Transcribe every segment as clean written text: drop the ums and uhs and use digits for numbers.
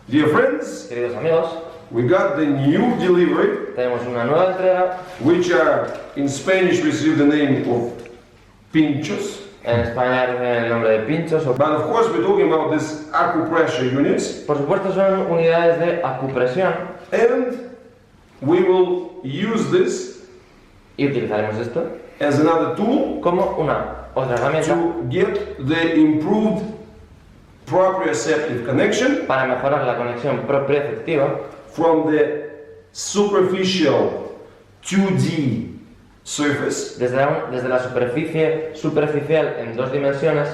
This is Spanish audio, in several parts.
Dear friends, Queridos amigos, we got the new delivery, tenemos una nueva entrega, which are in Spanish receive the name of Pinchos. en España reciben el nombre de Pinchos. But of course we're talking about these acupressure units. Por supuesto son unidades de acupresión And we will use this y utilizaremos esto as another tool como una otra herramienta to get the improved proprioceptive connection para mejorar la conexión proprioceptiva from the superficial 2D surface desde la superficie superficial en 2 dimensiones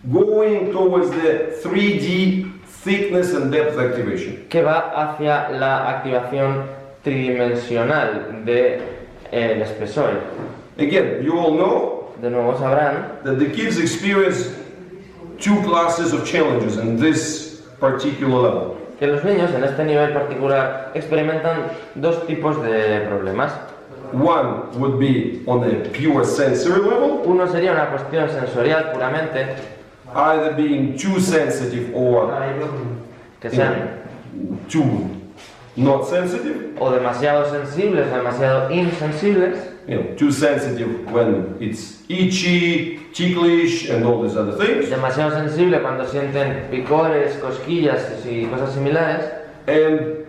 going towards the 3D thickness and depth activation. que va hacia la activación tridimensional del espesor. Again, you all know De nuevo sabrán that the kids experience 2 classes of challenges in this particular level. que los niños en este nivel particular experimentan 2 tipos de problemas. One would be on a pure sensory level, Uno sería una cuestión sensorial puramente, either being too sensitive or que sean too not sensitive. o demasiado sensibles o demasiado insensibles, Too sensitive when it's itchy, ticklish, and all these other things. demasiado sensible cuando sienten picores, cosquillas y cosas similares, And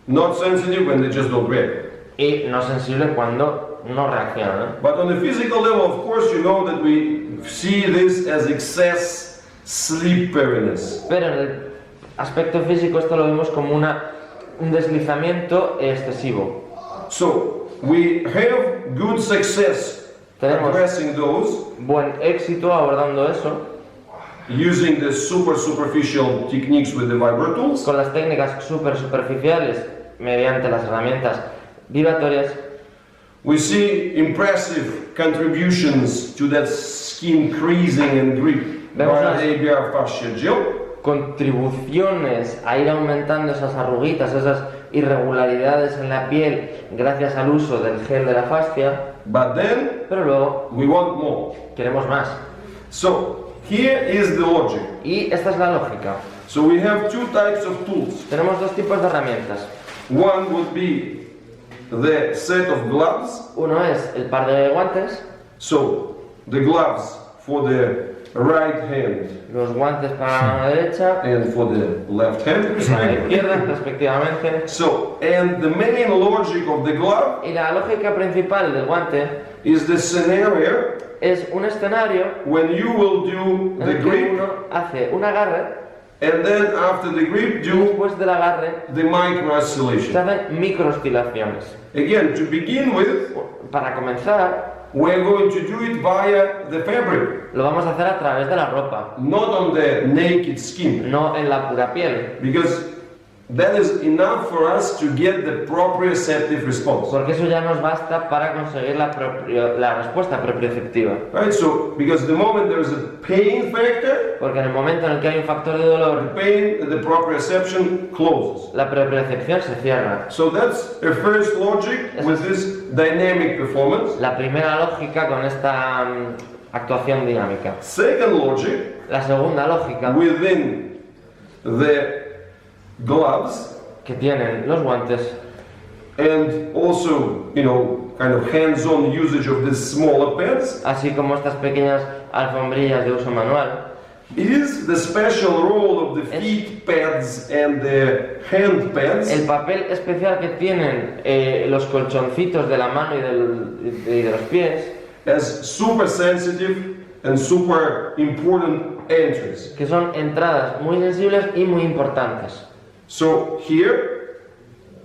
not sensitive when they just don't react. y no sensible cuando no reaccionan. But on the physical level, of course, you know that we see this as excess slipperiness. Pero en el aspecto físico esto lo vemos como un deslizamiento excesivo. So, we have good success Tenemos addressing those buen éxito abordando eso using the superficial techniques with the vibro tools. con las técnicas superficiales mediante las herramientas vibratorias. We see impressive contributions to that skin creasing and grip by Vemos the ABR fascia gel. Contribuciones a ir aumentando esas arruguitas, esas irregularidades en la piel gracias al uso del gel de la fascia, But then pero luego we want more. queremos más. So, here is the logic. Y esta es la lógica. So, we have 2 types of tools. Tenemos 2 tipos de herramientas. One would be the set of gloves. Uno es el par de guantes, So, the gloves for the right hand los guantes para la mano derecha and for the left hand, y para la respectively. izquierda, respectivamente. So, and the main logic of the glove Y la lógica principal del guante is the scenario es un escenario when you will do en the el que grip uno hace un agarre and then after the grip y do después del agarre the micro se oscillation. hacen microoscilaciones. Again, to begin with, Para comenzar, we're going to do it via the fabric, lo vamos a hacer a través de la ropa, not on the naked skin, no en la pura piel, because that is enough for us to get the proprioceptive response. porque eso ya nos basta para conseguir la respuesta proprioceptiva. Right? So, because the moment there is a pain factor, Porque en el momento en el que hay un factor de the dolor, pain, the proprioception closes. la propriocepción se cierra. So that's a first logic with this dynamic performance. La primera lógica con esta actuación dinámica. Second logic, La segunda lógica within the gloves que tienen los guantes and also, kind of hands-on usage of these smaller pads, así como estas pequeñas alfombrillas de uso manual, is the special role of the feet pads and the hand pads el papel especial que tienen los colchoncitos de la mano y de los pies, as super sensitive and super important entries. que son entradas muy sensibles y muy importantes. So here,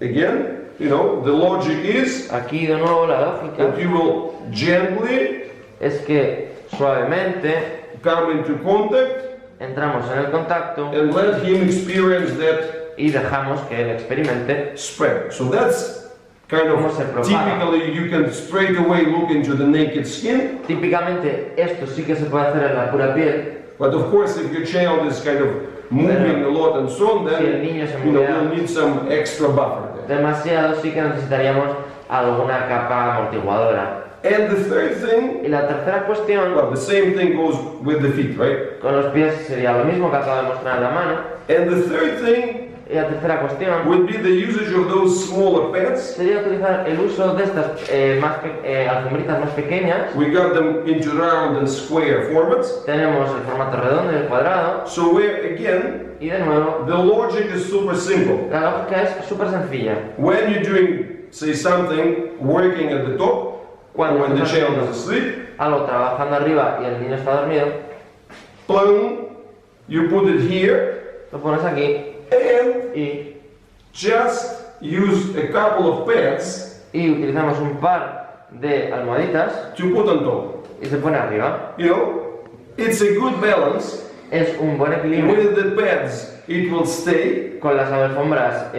again, the logic is Aquí de nuevo la lógica that you will gently es que suavemente come into contact entramos en el contacto and let him experience that y dejamos que él experimente. spread. So that's kind of Cómo se propaga. typically you can straight away look into the naked skin, Típicamente esto sí que se puede hacer en la pura piel, but of course if your child is kind of moving a lot and so on, si el then niño se mueve you'll need some extra buffer there. demasiado, sí que necesitaríamos alguna capa amortiguadora. And the third thing, Y la tercera cuestión, well, the same thing goes with the feet, right? con los pies sería lo mismo que acabo de mostrar en la mano. And the third thing Y la tercera cuestión would be the usage of those smaller pads. sería utilizar el uso de estas alfombritas más pequeñas. We got them into round and square formats. Tenemos el formato redondo y el cuadrado. So where again, Y de nuevo, the logic is super simple. la lógica es súper sencilla. When you're doing, say, something working at the top, or when the child is asleep, algo trabajando arriba y el niño está dormido, plum, you put it here, lo pones aquí and y just use a couple of pads utilizamos un par de almohaditas to put on top. y se pone arriba. You know, it's a good balance. Es un buen equilibrio. With the pads, it will stay, Con las alfombras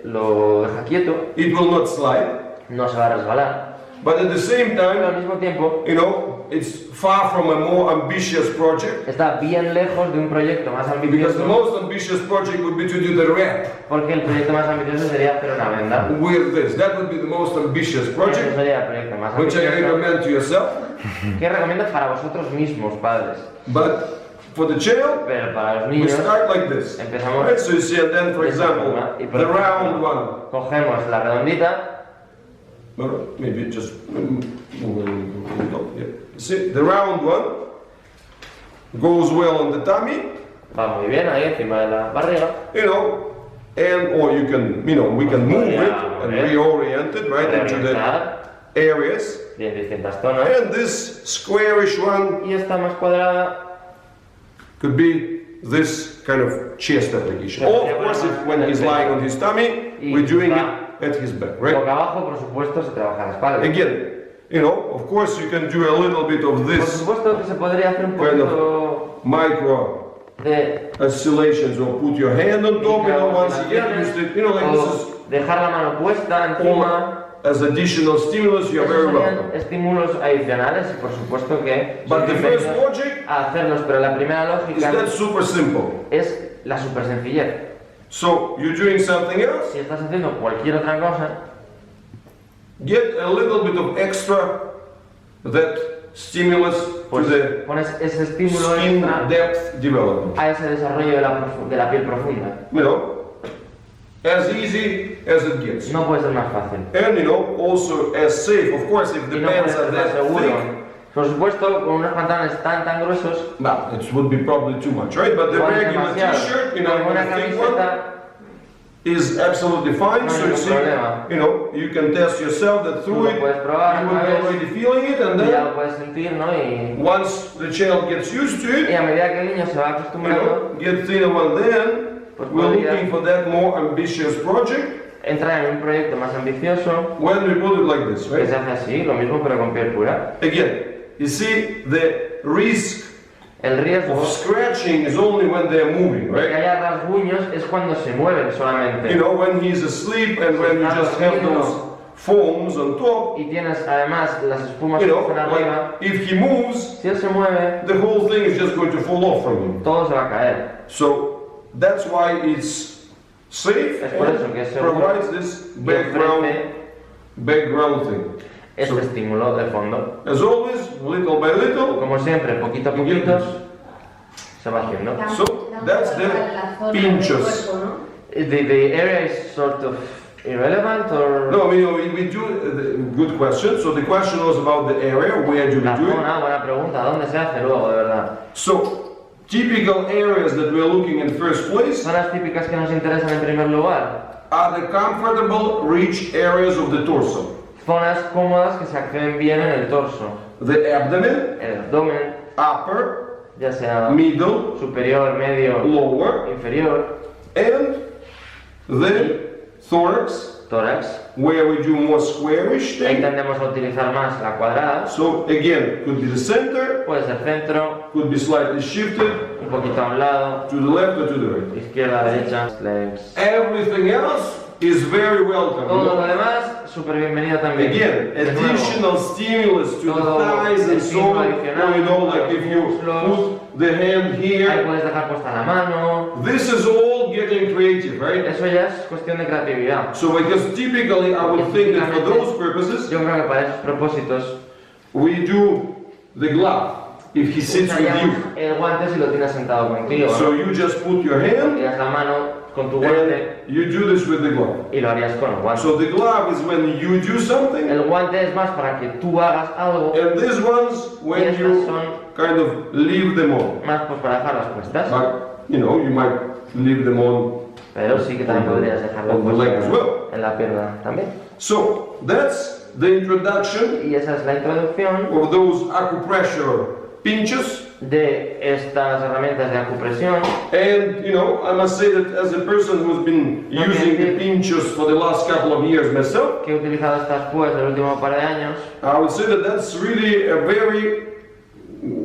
lo deja quieto, it will not slide, no se va a resbalar. but at the same Pero al time, mismo tiempo you know, it's far from a more ambitious project, está bien lejos de un proyecto más because the ambicioso, most ambitious project would be to do the wrap porque el proyecto más ambicioso sería hacer una venda. with this. That would be the most ambitious Ese project, sería el proyecto más which I ambicioso recommend to yourself. que recomiendo para vosotros mismos, padres. But for the child, Pero para los we niños start like this. empezamos Right? So you see, and then, for de esta example, forma. Y por the ejemplo, round one. cogemos la redondita, Well, maybe just move a little, yeah. See, the round one goes well on the tummy, va muy bien ahí encima de la barriga. you know, and or you can, you know, we can move it and reorient it right into the Reorientar areas. en distintas zonas. And this squarish one Y esta más cuadrada could be this kind of chest application. Or of course, if when he's lying on his tummy, we're doing it at his back, right? boca abajo, por supuesto, se trabaja la espalda. Again, you know, of course you can do a little bit of Por this supuesto que se podría hacer un kind poquito of micro de oscillations, or put your hand on top, you know, once you get used to it, you know, like this is o dejar la mano puesta encima. as additional stimulus, you're Esos very serían welcome. estímulos adicionales y por supuesto que But son the first bienvenidos logic a hacerlos, pero la primera is lógica that super simple. es la super sencillez. So you're doing something else, Si estás haciendo cualquier otra cosa, get a little bit of extra that stimulus to pues the pones ese estímulo skin extra depth development. a ese desarrollo de la piel profunda. You know, as easy as it gets. No puede ser más fácil. And you know, also as safe, of course, if the Y no puede pants are ser más that seguro. thick, Por supuesto, con unos pantalones tan gruesos, no, it would be probably too much, right? But the igual es regular demasiado. t-shirt, you know, Con una the thick one, camiseta is absolutely fine. no So hay you ningún see, problema. you know, you can test yourself that Tú through lo it, puedes probar you una will be vez, already feeling it, and y ya then lo puedes sentir, ¿no? Y once the child gets used to a it, medida que el niño se va you acostumbrando, know, get thinner one, then pues we're podría looking for that more ambitious project. entrar en un proyecto más ambicioso, When we put it like this, que right? se hace así, lo mismo pero con piel pura. Again, you see, the risk El riesgo of scratching is only when they're moving, de que right? haya rasguños es cuando se mueven solamente. You know, when he's asleep and when you just have those foams on top, Y tienes además las espumas you que know, están arriba. like if he moves, Si él se mueve, the whole thing is just going to fall off from him. todo se va a caer. So that's why it's safe Es por eso que and es seguro. provides this Y ofrece background thing. este estímulo de fondo. As always, little by little. Como siempre, poquito a poquito se va haciendo. So that's the pinchos. The area is sort of irrelevant or No, we do good question. So the question was about the area. Where do we la do it? zona, buena pregunta, ¿dónde se hace luego de verdad? So typical areas that we're looking in first place Zonas típicas que nos interesan en primer lugar. are the comfortable, rich areas of the torso. Zonas cómodas que se acceden bien en el torso. The abdomen, El abdomen, upper, ya sea middle, superior, medio, lower, inferior, and the thorax, tórax. where we do more squarish Ahí thing. tendemos a utilizar más la cuadrada. So again, could be the center, Puede ser centro, could be slightly shifted un poquito a un lado, to the left or to the right. izquierda, derecha, legs. Everything else is very welcome. Todo lo demás, súper bienvenido también. Again, De nuevo, additional stimulus to the Todo thighs and so on. adicional, Or, you know, like if you muslos. put the hand Ahí here. puedes dejar puesta la mano. This is all getting creative, right? Eso ya es cuestión de creatividad. So because typically I would think that for those purposes, Yo creo que para esos propósitos we do the glove if he sits with usaríamos you. el guante si lo tienes sentado contigo, So ¿no? you just put your hand Tiras la mano con tu guante And you do this with the glove. y lo harías con el guante. So the glove is when you do something, El guante es más para que tú hagas algo and these ones y when estas you son kind of leave them on. más pues para dejarlas puestas. But you know, you might leave them on. Pero sí que también podrías dejarlo On the leg as puesto well. en la pierna también. So that's the introduction Y esa es la introducción of those acupressure pinchos. de estas herramientas de acupresión. And you know, I must say that as a person who's been using the pinchos for the last couple of years myself, Que he utilizado estas pues el último par de años. I would say that that's really a very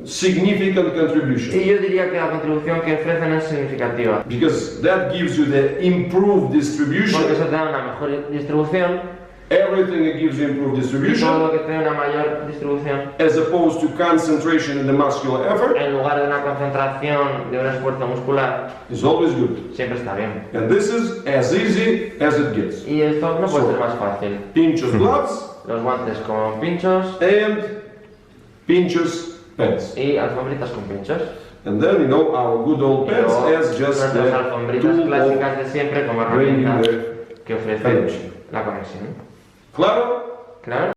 significant contribution. Y yo diría que la contribución que ofrecen es significativa. Because that gives you the improved Porque distribution. eso te da una mejor distribución. Everything that gives you improved Y todo distribution, lo que te dé una mayor distribución. as opposed to concentration in the muscular effort, En lugar de una concentración de un esfuerzo muscular. is always good. Siempre está bien. And this is as easy as it gets. Y esto no puede ser más fácil. Pinchos gloves Los guantes con pinchos and pinchos pens. y alfombritas con pinchos. And then, you know, our good old Y pens luego as just nuestras the alfombritas tool clásicas of de siempre como bringing herramienta the que ofrece connection. la conexión. Claro? Claro.